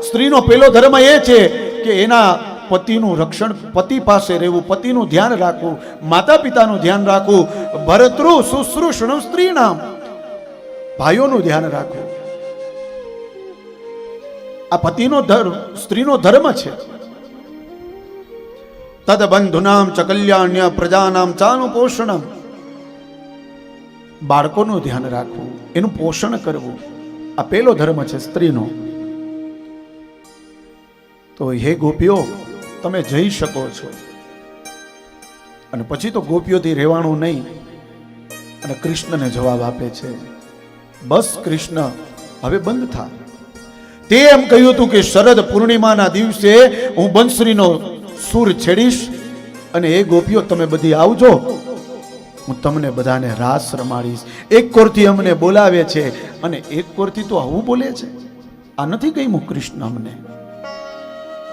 સ્ત્રીનો પહેલો ધર્મ એ છે કે એના પતિનું રક્ષણ, પતિ પાસે રહેવું, પતિનું ધ્યાન રાખવું, માતા પિતાનું ધ્યાન રાખવું, ભરતૃ શુશ્રૂષણ સ્ત્રીનામ, ભાઈઓનું ધ્યાન રાખવું. આ પતિનો ધર્મ, સ્ત્રીનો ધર્મ છે. તદ બંધુનામ ચ કલ્યાણ્ય પ્રજાનામ ચાનું પોષણમ, બાળકોનું ધ્યાન રાખવું, એનું પોષણ કરવું, આ પહેલો ધર્મ છે સ્ત્રીનો. તો હે ગોપીઓ, તમે જઈ શકો છો. અને પછી તો ગોપીઓથી રહેવાનું નહીં. અને કૃષ્ણને જવાબ આપે છે, બસ કૃષ્ણ હવે બંધ થા. તે એમ કહ્યું હતું કે શરદ પૂર્ણિમાના દિવસે હું બંસરીનો સૂર છેડીશ અને એ ગોપીઓ તમે બધી આવજો, હું તમને બધાને રાસ રમાડીશ. એક કોરથી અમને બોલાવે છે અને એક કોરથી તો આવું બોલે છે. આ નથી કહ્યું કૃષ્ણ અમને.